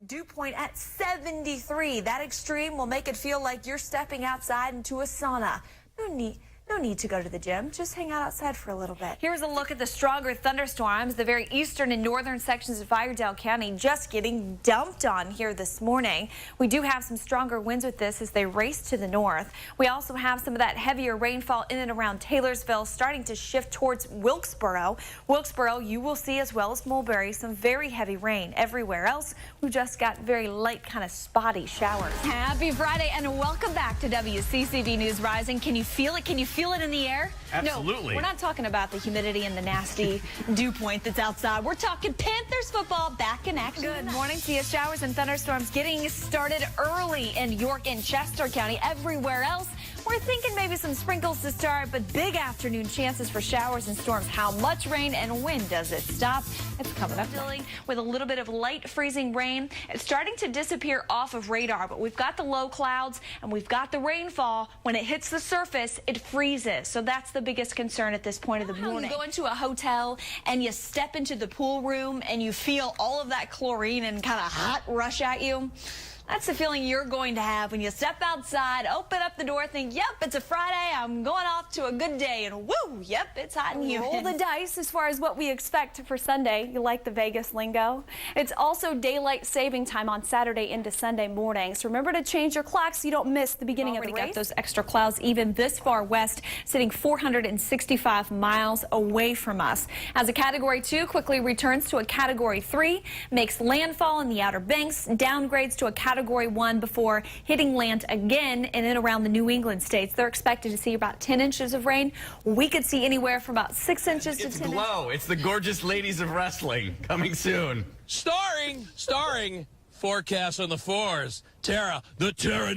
Dew point at 73. That extreme will make it feel like you're stepping outside into a sauna. No need to go to the gym. Just hang out outside for a little bit. Here's a look at the stronger thunderstorms. The very eastern and northern sections of Iredell County just getting dumped on here this morning. We do have some stronger winds with this as they race to the north. We also have some of that heavier rainfall in and around Taylorsville starting to shift towards Wilkesboro. Wilkesboro, you will see, as well as Mulberry, some very heavy rain. Everywhere else, we just got very light, kind of spotty showers. Happy Friday and welcome back to WCCB News Rising. Can you feel it? Can you feel it in the air? Absolutely. No, we're not talking about the humidity and the nasty dew point that's outside. We're talking Panthers football back in action. Good morning to you. Showers and thunderstorms getting started early in York and Chester County. Everywhere else, we're thinking maybe some sprinkles to start, but big afternoon chances for showers and storms. How much rain and when does it stop? It's coming up with a little bit of light freezing rain. It's starting to disappear off of radar, but we've got the low clouds and we've got the rainfall. When it hits the surface, it freezes. So that's the biggest concern at this point of the morning. You go into a hotel and you step into the pool room and you feel all of that chlorine and kind of hot rush at you. That's the feeling you're going to have when you step outside, open up the door, think, yep, it's a Friday, I'm going off to a good day, and woo, yep, it's hot and humid. Roll the dice as far as what we expect for Sunday. You like the Vegas lingo? It's also daylight saving time on Saturday into Sunday morning. So remember to change your clock so you don't miss the beginning of the race. Got those extra clouds even this far west, sitting 465 miles away from us. As a Category 2 quickly returns to a Category 3, makes landfall in the Outer Banks, downgrades to a Category 1 before hitting land again in and around the New England states. They're expected to see about 10 inches of rain. We could see anywhere from about 6 inches to 10 inches. It's Glow. It's the gorgeous ladies of wrestling coming soon. Starring forecast on the fours. Tera, the Tera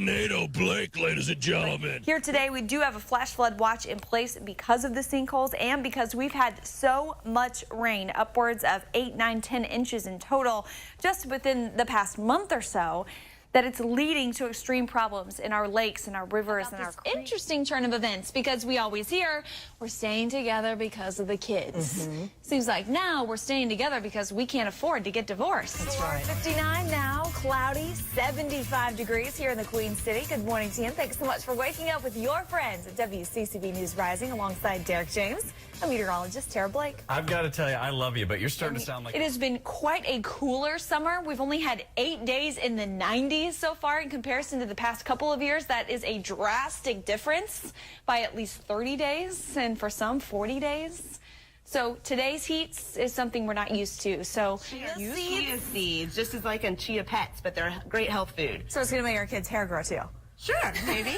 Blake, ladies and gentlemen. Here today, we do have a flash flood watch in place because of the sinkholes and because we've had so much rain, upwards of 8, 9, 10 inches in total just within the past month or so, that it's leading to extreme problems in our lakes and our rivers and our creeks. Interesting turn of events, because we always hear we're staying together because of the kids. Seems like now we're staying together because we can't afford to get divorced. That's right. 59 now, cloudy, 75 degrees here in the Queen City. Good morning to you. Thanks so much for waking up with your friends at WCCB News Rising alongside Derek James. I'm meteorologist Tera Blake. I've got to tell you, I love you, but you're starting to sound like... It has been quite a cooler summer. We've only had 8 days in the 90s so far in comparison to the past couple of years. That is a drastic difference by at least 30 days, and for some 40 days. So today's heats is something we're not used to. So Chia seeds, just as like in Chia Pets, but they're great health food. So it's going to make our kids' hair grow too. Sure, maybe.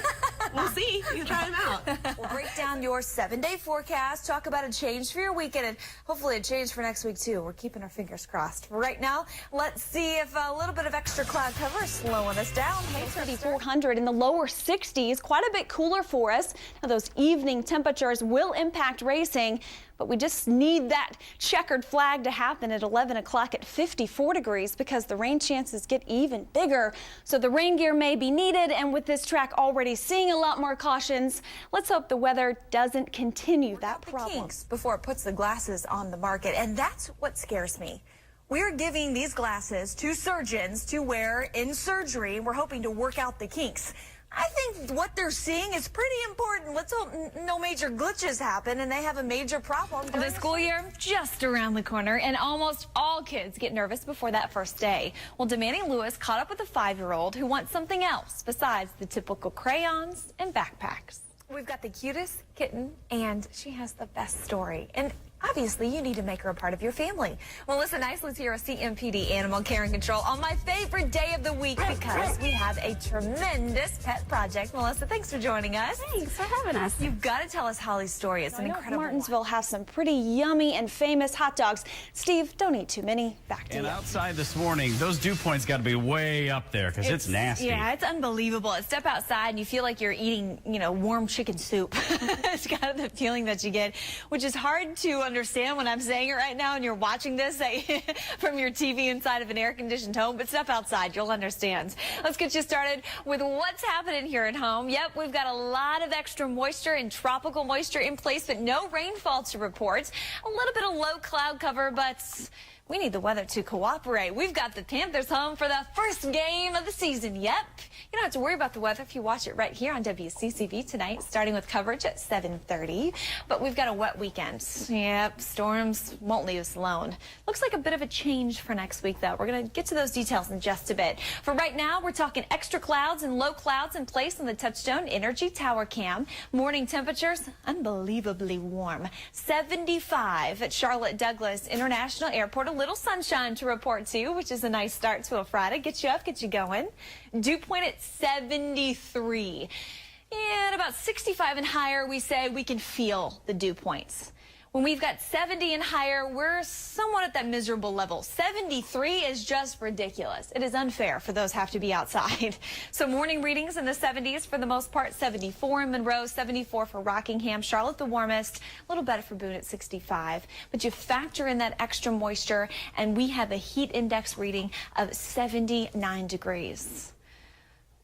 We'll see. You can try them out. We'll break down your 7-day forecast, talk about a change for your weekend, and hopefully a change for next week, too. We're keeping our fingers crossed. For right now, let's see if a little bit of extra cloud cover is slowing us down. Hey, 400 in the lower 60s, quite a bit cooler for us. Now, those evening temperatures will impact racing, but we just need that checkered flag to happen at 11 o'clock at 54 degrees because the rain chances get even bigger. So the rain gear may be needed, and with this track already seeing a lot more cautions, let's hope the weather doesn't continue that problem. Before it puts the glasses on the market, and that's what scares me. We're giving these glasses to surgeons to wear in surgery. We're hoping to work out the kinks. I think what they're seeing is pretty important. Let's hope no major glitches happen and they have a major problem. The school year just around the corner, and almost all kids get nervous before that first day. Well, Demani Lewis caught up with a 5-year-old who wants something else besides the typical crayons and backpacks. We've got the cutest kitten, and she has the best story. And obviously, you need to make her a part of your family. Melissa Nicely's here, a CMPD Animal Care and Control, on my favorite day of the week because we have a tremendous pet project. Melissa, thanks for joining us. Thanks for having us. You've got to tell us Holly's story. It's an incredible Martinsville has some pretty yummy and famous hot dogs. Steve, don't eat too many. Back to you. And outside this morning, those dew points got to be way up there because it's nasty. Yeah, it's unbelievable. Step outside and you feel like you're eating, warm chicken soup. It's kind of the feeling that you get, which is hard to understand when I'm saying it right now and you're watching this from your TV inside of an air-conditioned home, but step outside, you'll understand. Let's get you started with what's happening here at home. Yep, we've got a lot of extra moisture and tropical moisture in place, but no rainfall to report. A little bit of low cloud cover, but We need the weather to cooperate. We've got the Panthers home for the first game of the season. Yep. You don't have to worry about the weather if you watch it right here on WCCV tonight, starting with coverage at 7:30. But we've got a wet weekend. Yep, storms won't leave us alone. Looks like a bit of a change for next week, though. We're going to get to those details in just a bit. For right now, we're talking extra clouds and low clouds in place on the Touchstone Energy Tower cam. Morning temperatures, unbelievably warm. 75 at Charlotte Douglas International Airport. A little sunshine to report to, which is a nice start to a Friday. Get you up, get you going. Dew point at 73. And about 65 and higher, we say we can feel the dew points. When we've got 70 and higher, we're somewhat at that miserable level. 73 is just ridiculous. It is unfair for those who have to be outside. So morning readings in the 70s for the most part. 74 in Monroe, 74 for Rockingham, Charlotte the warmest, a little better for Boone at 65. But you factor in that extra moisture, and we have a heat index reading of 79 degrees.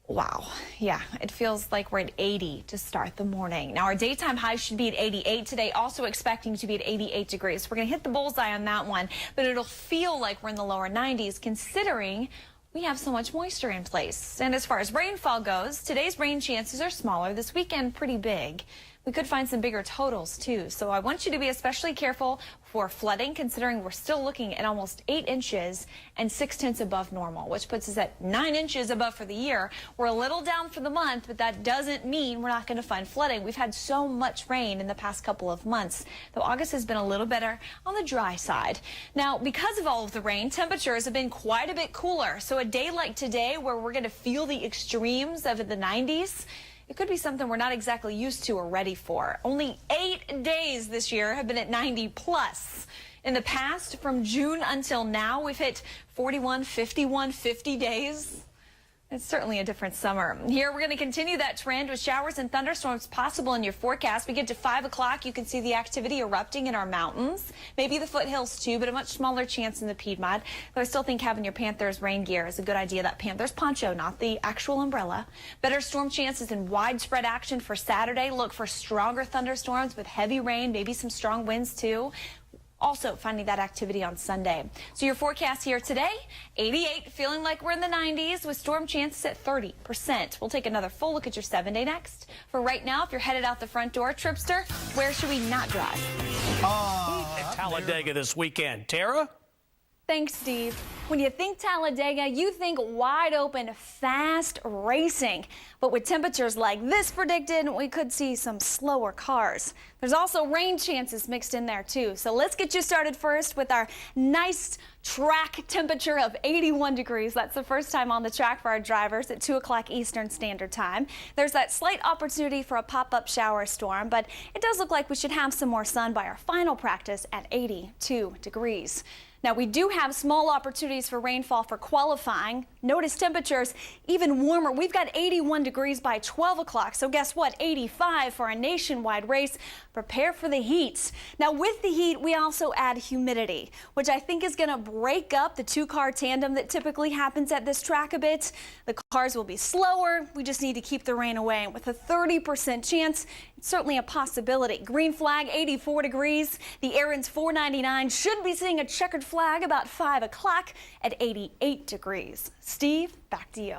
Wow. Yeah, it feels like we're at 80 to start the morning. Now, our daytime high should be at 88 today, also expecting to be at 88 degrees. We're going to hit the bullseye on that one, but it'll feel like we're in the lower 90s considering we have so much moisture in place. And as far as rainfall goes, today's rain chances are smaller. This weekend, pretty big. We could find some bigger totals, too. So I want you to be especially careful for flooding, considering we're still looking at almost 8 inches and 6/10 above normal, which puts us at 9 inches above for the year. We're a little down for the month, but that doesn't mean we're not going to find flooding. We've had so much rain in the past couple of months, though August has been a little better on the dry side. Now, because of all of the rain, temperatures have been quite a bit cooler. So a day like today, where we're going to feel the extremes of the 90s, it could be something we're not exactly used to or ready for. Only 8 days this year have been at 90 plus. In the past, from June until now, we've hit 41, 51, 50 days. It's certainly a different summer. Here, we're going to continue that trend with showers and thunderstorms possible in your forecast. We get to 5 o'clock, you can see the activity erupting in our mountains, maybe the foothills too, but a much smaller chance in the Piedmont. Though I still think having your Panthers rain gear is a good idea. That Panthers poncho, not the actual umbrella. Better storm chances and widespread action for Saturday. Look for stronger thunderstorms with heavy rain, maybe some strong winds too. Also finding that activity on Sunday. So your forecast here today, 88, feeling like we're in the 90s with storm chances at 30%. We'll take another full look at your 7-day next. For right now, if you're headed out the front door, Tripster, where should we not drive? At Talladega this weekend. Tara? Thanks, Steve. When you think Talladega, you think wide open, fast racing. But with temperatures like this predicted, we could see some slower cars. There's also rain chances mixed in there, too. So let's get you started first with our nice track temperature of 81 degrees. That's the first time on the track for our drivers at 2 o'clock Eastern Standard Time. There's that slight opportunity for a pop-up shower storm, but it does look like we should have some more sun by our final practice at 82 degrees. Now, we do have small opportunities for rainfall for qualifying. Notice temperatures even warmer. We've got 81 degrees by 12 o'clock. So guess what? 85 for a nationwide race. Prepare for the heat. Now, with the heat, we also add humidity, which I think is going to break up the 2-car tandem that typically happens at this track a bit. The cars will be slower. We just need to keep the rain away. And with a 30% chance, it's certainly a possibility. Green flag, 84 degrees. The Aaron's 499 should be seeing a checkered flag about 5 o'clock at 88 degrees. Steve, back to you.